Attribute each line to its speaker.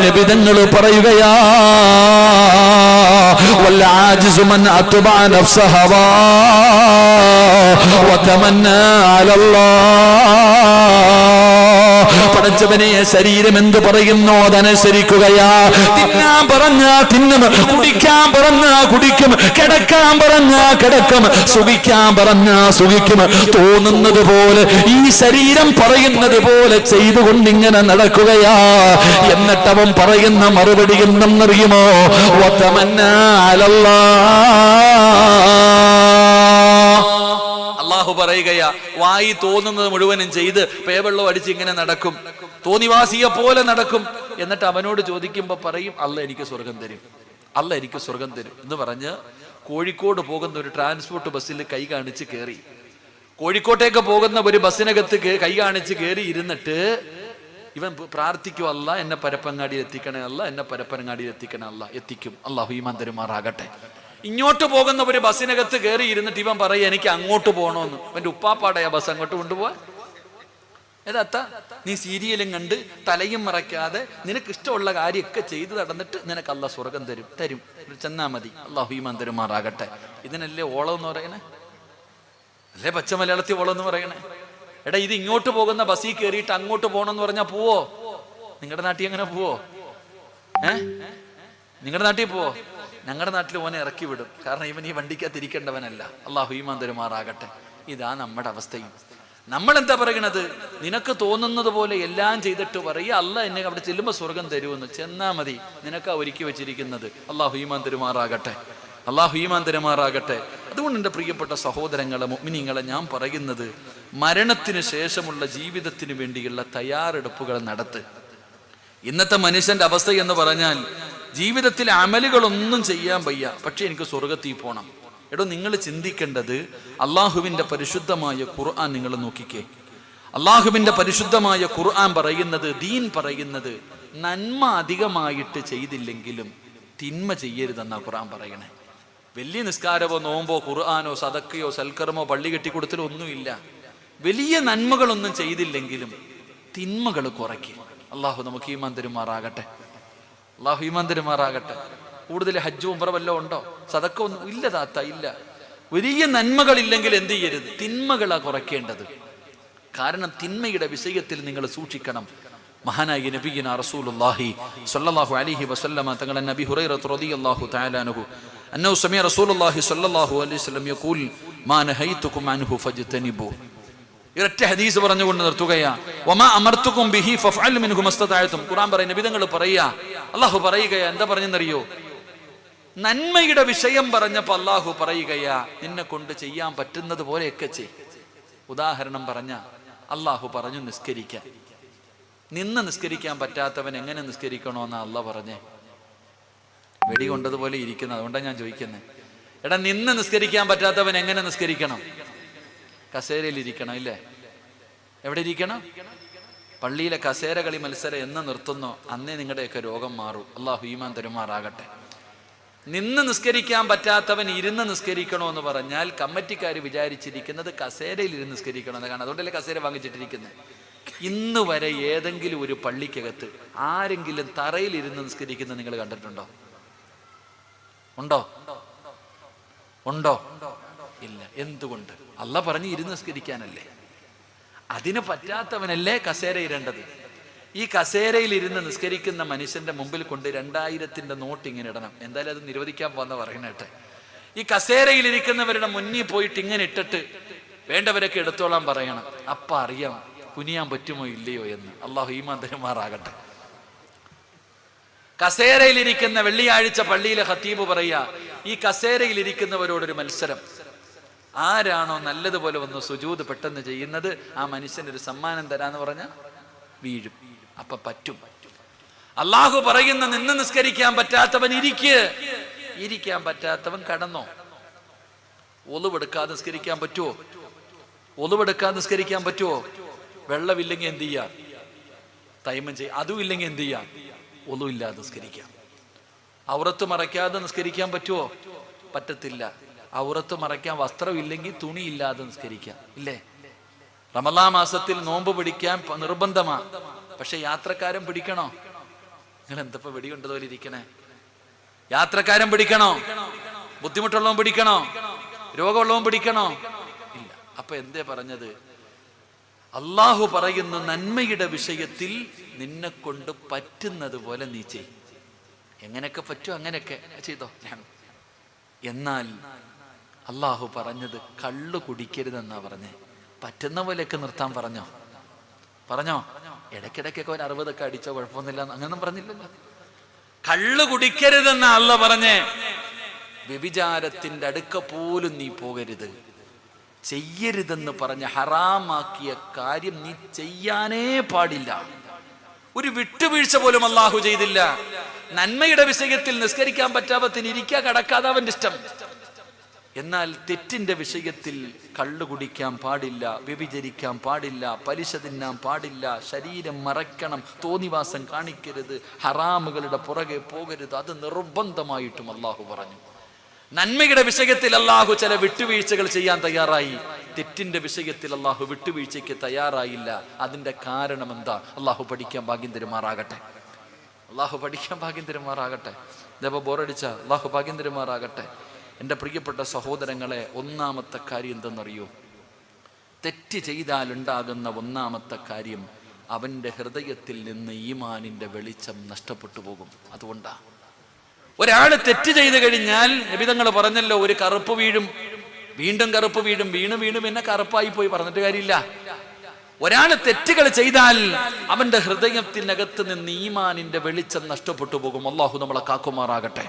Speaker 1: നബിതങ്ങൾ പറയുകയാ വൽ ആജിസു മൻ അത്ബഅ നഫ്സ ഹവാ വതമന്നാ അലല്ലാഹ്. പടച്ചവനെ, ശരീരം എന്ത് പറയുന്നോ അതനുസരിക്കുകയാ. തിന്നാൻ പറഞ്ഞാ തിന്നും, കുടിക്കാൻ പറഞ്ഞാ കുടിക്കും, കിടക്കാൻ പറഞ്ഞാ കിടക്കും, സുഖിക്കാൻ പറഞ്ഞാ സുഖിക്കും. തോന്നുന്നത് പോലെ ഈ ശരീരം പറയുന്നത് പോലെ ചെയ്തുകൊണ്ടിങ്ങനെ നടക്കുകയാ. എന്നിട്ടവൻ പറയുന്ന മറുപടി എന്തെന്നറിയുമോ? വതമന്നാ അലല്ലാഹ്. അല്ലാഹു പറയുകയാ, വായി തോന്നുന്നത് മുഴുവനും ചെയ്ത് പേവെള്ളം അടിച്ച് ഇങ്ങനെ നടക്കും, തോന്നിവാസിയെ പോലെ നടക്കും. എന്നിട്ട് അവനോട് ചോദിക്കുമ്പോ പറയും, അല്ല എനിക്ക് സ്വർഗം തരും, അല്ല എനിക്ക് സ്വർഗം തരും എന്ന് പറഞ്ഞ് കോഴിക്കോട് പോകുന്ന ഒരു ട്രാൻസ്പോർട്ട് ബസ്സിൽ കൈ കാണിച്ച് കയറി. കോഴിക്കോട്ടേക്ക് പോകുന്ന ഒരു ബസ്സിനകത്ത് കൈ കാണിച്ച് കയറി ഇരുന്നിട്ട് ഇവൻ പ്രാർത്ഥിക്കും, അല്ല എന്നെ പരപ്പങ്ങാടിയിൽ എത്തിക്കണേ, അല്ല എന്നെ പരപ്പനങ്ങാടിയിൽ എത്തിക്കണേ. അല്ല എത്തിക്കും, അല്ലാഹു ഈമാൻ തരുമാറാകട്ടെ. ഇങ്ങോട്ട് പോകുന്ന ഒരു ബസ്സിനകത്ത് കയറി ഇരുന്നിട്ട് ഇവൻ പറയാ, എനിക്ക് അങ്ങോട്ട് പോകണമെന്ന്. അവന്റെ ഉപ്പാപ്പാടയാ ബസ് അങ്ങോട്ട് കൊണ്ടുപോവാൻ. ഏതാത്ത നീ സീരിയലും കണ്ട് തലയും മറയ്ക്കാതെ നിനക്ക് ഇഷ്ടമുള്ള കാര്യമൊക്കെ ചെയ്ത് നടന്നിട്ട് നിനക്ക് അല്ലാഹ് സ്വർഗം തരും, തരും, ചെന്നാ മതി, അല്ലാഹു ഈമാൻ തരുമാറാകട്ടെ. ഇതിനല്ലേ ഓളം എന്ന് പറയണേ, അല്ലേ പച്ച മലയാളത്തിൽ ഓളം എന്ന് പറയണേ? എടാ, ഇത് ഇങ്ങോട്ട് പോകുന്ന ബസ്സിൽ കയറിയിട്ട് അങ്ങോട്ട് പോകണമെന്ന് പറഞ്ഞാൽ പോവോ? നിങ്ങളുടെ നാട്ടിൽ എങ്ങനെ പോവോ? നിങ്ങളുടെ നാട്ടിൽ പോവോ? ഞങ്ങളുടെ നാട്ടിൽ ഓനെ ഇറക്കി വിടും. കാരണം ഇവൻ ഈ വണ്ടിക്കകത്ത് ഇരിക്കേണ്ടവനല്ല. അല്ലാഹു ഈമാൻ തരുമാറാകട്ടെ. ഇതാ നമ്മുടെ അവസ്ഥയും. നമ്മൾ എന്താ പറയണത്? നിനക്ക് തോന്നുന്നത് പോലെ എല്ലാം ചെയ്തിട്ട് പറയുക, അല്ല എന്നെ അവിടെ ചെല്ലുമ്പോൾ സ്വർഗം തരുമെന്ന്. ചെന്നാ മതി, നിനക്കാ ഒരുക്കി വെച്ചിരിക്കുന്നത്. അല്ലാഹു ഈമാൻ തരുമാറാകട്ടെ, അല്ലാഹു ഈമാൻ തരുമാറാകട്ടെ. അതുകൊണ്ട് എൻ്റെ പ്രിയപ്പെട്ട സഹോദരങ്ങളെ, മുഅ്മിനീങ്ങളെ, ഞാൻ പറയുന്നത്, മരണത്തിന് ശേഷമുള്ള ജീവിതത്തിന് വേണ്ടിയുള്ള തയ്യാറെടുപ്പുകൾ നടത്ത്. ഇന്നത്തെ മനുഷ്യന്റെ അവസ്ഥ എന്ന് പറഞ്ഞാൽ ജീവിതത്തിൽ അമലുകളൊന്നും ചെയ്യാൻ വയ്യ, പക്ഷെ എനിക്ക് സ്വർഗത്തിൽ പോകണം. എടോ, നിങ്ങൾ ചിന്തിക്കേണ്ടത്, അള്ളാഹുവിൻ്റെ പരിശുദ്ധമായ ഖുർആൻ നിങ്ങൾ നോക്കിക്കേ. അള്ളാഹുവിൻ്റെ പരിശുദ്ധമായ ഖുർആൻ പറയുന്നത്, ദീൻ പറയുന്നത്, നന്മ അധികമായിട്ട് ചെയ്തില്ലെങ്കിലും തിന്മ ചെയ്യരുതെന്നാ ഖുർആൻ പറയണേ. വലിയ നിസ്കാരമോ നോമ്പോ ഖുർആനോ സദക്കയോ സൽക്കർമോ പള്ളി കെട്ടിക്കൊടുത്തലോ ഒന്നുമില്ല. വലിയ നന്മകളൊന്നും ചെയ്തില്ലെങ്കിലും തിന്മകൾ കുറയ്ക്കും. അള്ളാഹു നമുക്ക് ഈമാൻ തരുമാറാകട്ടെ, അള്ളാഹു ഈമാൻ തരുമാറാകട്ടെ. കൂടുതൽ ഹജ്ജ് ഉംറ വല്ലതും ഉണ്ടോ? സദക്ക ഒന്നും ഇല്ല താത്ത, ഇല്ല. വലിയ നന്മകളില്ലെങ്കിൽ എന്ത് ചെയ്യരുത്? തിന്മകളാ കുറയ്ക്കേണ്ടത്. കാരണം തിന്മയുടെ വിഷയത്തിൽ നിങ്ങൾ സൂക്ഷിക്കണം. മഹാനായ നബിയിന റസൂലുള്ളാഹി സ്വല്ലല്ലാഹു അലൈഹി വസല്ലമ തങ്ങൾ നബി ഹുറൈറ റളിയല്ലാഹു തആല അൻഹു അന്നഹു സമീഅ റസൂലുള്ളാഹി സ്വല്ലല്ലാഹു അലൈഹി വസല്ലം യഖൂൽ മാ നഹൈതുകും അൻഹു ഫജ്തനിബു. ഇരട്ട ഹദീസ് പറഞ്ഞുകൊണ്ട് നിർത്തുകയാ. വമാ അമർതുകും ബിഹി ഫഫഅൽ മിൻഹു മസ്തതഅതും. ഖുർആൻ പറയുന്ന നബി തങ്ങൾ പറയാ, അല്ലാഹു പറയുകയാ, എന്താ പറഞ്ഞെന്നറിയോ? നന്മയുടെ വിഷയം പറഞ്ഞപ്പോൾ അല്ലാഹു പറയുകയാ, നിന്നെ കൊണ്ട് ചെയ്യാൻ പറ്റുന്നത് പോലെയൊക്കെ ചെയ്. ഉദാഹരണം പറഞ്ഞ അല്ലാഹു പറഞ്ഞു നിസ്കരിക്കാൻ. നിന്ന് നിസ്കരിക്കാൻ പറ്റാത്തവൻ എങ്ങനെ നിസ്കരിക്കണോന്നാ അല്ലാഹ് പറഞ്ഞേ? വെടി കൊണ്ടതുപോലെ ഇരിക്കുന്നത്. അതുകൊണ്ടാണ് ഞാൻ ചോദിക്കുന്നത്. എടാ, നിന്ന് നിസ്കരിക്കാൻ പറ്റാത്തവൻ എങ്ങനെ നിസ്കരിക്കണം? കസേരയിൽ ഇരിക്കണം, ഇല്ലേ? എവിടെ ഇരിക്കണം? പള്ളിയിലെ കസേര കളി മത്സരം എന്ന് നിർത്തുന്നോ അന്നേ നിങ്ങളുടെയൊക്കെ രോഗം മാറും. അല്ലാഹു ഈമാൻ തരുമാറാകട്ടെ. നിന്ന് നിസ്കരിക്കാൻ പറ്റാത്തവൻ ഇരുന്ന് നിസ്കരിക്കണോ എന്ന് പറഞ്ഞാൽ കമ്മിറ്റിക്കാർ വിചാരിച്ചിരിക്കുന്നത് കസേരയിൽ ഇരുന്ന് നിസ്കരിക്കണമെന്ന്. കാരണം അതുകൊണ്ടല്ലേ കസേര വാങ്ങിച്ചിട്ടിരിക്കുന്നത്. ഇന്ന് വരെ ഏതെങ്കിലും ഒരു പള്ളിക്കകത്ത് ആരെങ്കിലും തറയിൽ ഇരുന്ന് നിസ്കരിക്കുന്നത് നിങ്ങൾ കണ്ടിട്ടുണ്ടോ? ഉണ്ടോ? ഉണ്ടോ? ഇല്ല. എന്തുകൊണ്ട്? അല്ലാഹ് പറഞ്ഞു ഇരുന്ന് നിസ്കരിക്കാനല്ലേ. അതിന് പറ്റാത്തവനല്ലേ കസേര ഇരേണ്ടത്. ഈ കസേരയിൽ ഇരുന്ന് നിസ്കരിക്കുന്ന മനുഷ്യന്റെ മുമ്പിൽ കൊണ്ട് 2000-ന്റെ നോട്ട് ഇങ്ങനെ ഇടണം. എന്തായാലും അത് നിരോധിക്കാൻ പോകുന്ന പറയണേട്ടെ. ഈ കസേരയിൽ ഇരിക്കുന്നവരുടെ മുന്നിൽ പോയിട്ട് ഇങ്ങനെ ഇട്ടിട്ട് വേണ്ടവരൊക്കെ എടുത്തോളാൻ പറയണം. അപ്പ അറിയാം കുനിയാൻ പറ്റുമോ ഇല്ലയോ എന്ന്. അല്ലാഹു ഈമാൻ തരുമാറാകട്ടെ. കസേരയിലിരിക്കുന്ന വെള്ളിയാഴ്ച പള്ളിയിലെ ഖത്തീബ് പറയാ, ഈ കസേരയിലിരിക്കുന്നവരോടൊരു മത്സരം. ആരാണോ നല്ലതുപോലെ വന്ന് സുജൂദ് പെട്ടെന്ന് ചെയ്യുന്നത് ആ മനുഷ്യനൊരു സമ്മാനം തരാന്ന് പറഞ്ഞാൽ വീഴും. അപ്പൊ പറ്റും. അല്ലാഹു പറയുന്ന നിന്ന് നിസ്കരിക്കാൻ പറ്റാത്തവൻ ഇരിക്കാൻ പറ്റാത്തവൻ കടന്നോ. ഒളുവെടുക്കാതെ നിസ്കരിക്കാൻ പറ്റുമോ? ഒളുവെടുക്കാതെ നിസ്കരിക്കാൻ പറ്റുമോ? വെള്ളമില്ലെങ്കിൽ എന്ത് ചെയ്യാം? തൈമം ചെയ്യും. അതും ഇല്ലെങ്കിൽ എന്ത് ചെയ്യാം? ഒളുവില്ലാതെ നിസ്കരിക്കാം. ഔറത്ത് മറയ്ക്കാതെ നിസ്കരിക്കാൻ പറ്റുമോ? പറ്റത്തില്ല. ഔറത്ത് മറയ്ക്കാൻ വസ്ത്രമില്ലെങ്കിൽ തുണിയില്ലാതെ നിസ്കരിക്കാം, ഇല്ലേ? റമളാൻ മാസത്തിൽ നോമ്പ് പിടിക്കാൻ നിർബന്ധമാണ്. പക്ഷെ യാത്രക്കാരൻ പിടിക്കണോ? നിങ്ങൾ എന്തപ്പോ വെടികൊണ്ടതുപോലെ ഇരിക്കണേ? യാത്രക്കാരൻ പിടിക്കണോ? ബുദ്ധിമുട്ടുള്ളവൻ പിടിക്കണോ? രോഗമുള്ളവൻ പിടിക്കണോ? ഇല്ല. അപ്പൊ എന്തേ പറഞ്ഞത്? അള്ളാഹു പറയുന്നു, നന്മയുടെ വിഷയത്തിൽ നിന്നെ കൊണ്ട് പറ്റുന്നത് പോലെ നീ ചെയ്. എങ്ങനെയൊക്കെ പറ്റുമോ അങ്ങനെയൊക്കെ ചെയ്തോ. എന്നാൽ അള്ളാഹു പറഞ്ഞത് കള്ളു കുടിക്കരുതെന്നാ പറഞ്ഞേ. പറ്റുന്ന പോലെയൊക്കെ നിർത്താൻ പറഞ്ഞോ? ഇടയ്ക്കിടയ്ക്കൊക്കെ ഒരു 60 അടിച്ചോ കുഴപ്പമൊന്നുമില്ല, അങ്ങനൊന്നും പറഞ്ഞില്ലല്ലോ. കള്ളു കുടിക്കരുതെന്നാ അള്ളാഹ് പറഞ്ഞേ. വ്യഭിചാരത്തിന്റെ അടുക്ക പോലും നീ പോകരുത്. ചെയ്യരുതെന്ന് പറഞ്ഞ ഹറാമാക്കിയ കാര്യം നീ ചെയ്യാനേ പാടില്ല. ഒരു വിട്ടുവീഴ്ച പോലും അള്ളാഹു ചെയ്തില്ല. നന്മയുടെ വിഷയത്തിൽ നിസ്കരിക്കാൻ പറ്റാത്തതിന് ഇരിക്കുക, കടക്കാതെ അവന്റെ ഇഷ്ടം. എന്നാൽ തെറ്റിന്റെ വിഷയത്തിൽ കള്ളു കുടിക്കാൻ പാടില്ല, വ്യഭിചരിക്കാൻ പാടില്ല, പലിശ തിന്നാൻ പാടില്ല, ശരീരം മറയ്ക്കണം, തോന്നിവാസം കാണിക്കരുത്, ഹറാമുകളുടെ പുറകെ പോകരുത്. അത് നിർബന്ധമായിട്ടും അള്ളാഹു പറഞ്ഞു. നന്മയുടെ വിഷയത്തിൽ അള്ളാഹു ചില വിട്ടുവീഴ്ചകൾ ചെയ്യാൻ തയ്യാറായി. തെറ്റിന്റെ വിഷയത്തിൽ അള്ളാഹു വിട്ടുവീഴ്ചയ്ക്ക് തയ്യാറായില്ല. അതിന്റെ കാരണം എന്താ? അള്ളാഹു പഠിക്കാൻ ഭാഗ്യം തരുമാറാകട്ടെ. ഇതേപ്പോ ബോറടിച്ച അള്ളാഹു ഭാഗ്യം തരുമാറാകട്ടെ. എൻ്റെ പ്രിയപ്പെട്ട സഹോദരങ്ങളെ, ഒന്നാമത്തെ കാര്യം എന്തെന്നറിയോ? തെറ്റ് ചെയ്താൽ ഉണ്ടാകുന്ന ഒന്നാമത്തെ കാര്യം, അവൻ്റെ ഹൃദയത്തിൽ നിന്ന് ഈമാനിന്റെ വെളിച്ചം നഷ്ടപ്പെട്ടു പോകും. അതുകൊണ്ടാ ഒരാൾ തെറ്റ് ചെയ്ത് കഴിഞ്ഞാൽ നബിതങ്ങൾ പറഞ്ഞല്ലോ, ഒരു കറുപ്പ് വീഴും, വീണ്ടും കറുപ്പ് വീഴും, വീണ് പിന്നെ കറുപ്പായി പോയി, പറഞ്ഞിട്ട് കാര്യമില്ല. ഒരാൾ തെറ്റുകൾ ചെയ്താൽ അവന്റെ ഹൃദയത്തിനകത്ത് നിന്ന് ഈമാനിന്റെ വെളിച്ചം നഷ്ടപ്പെട്ടു പോകും. അള്ളാഹു നമ്മളെ കാക്കുമാറാകട്ടെ.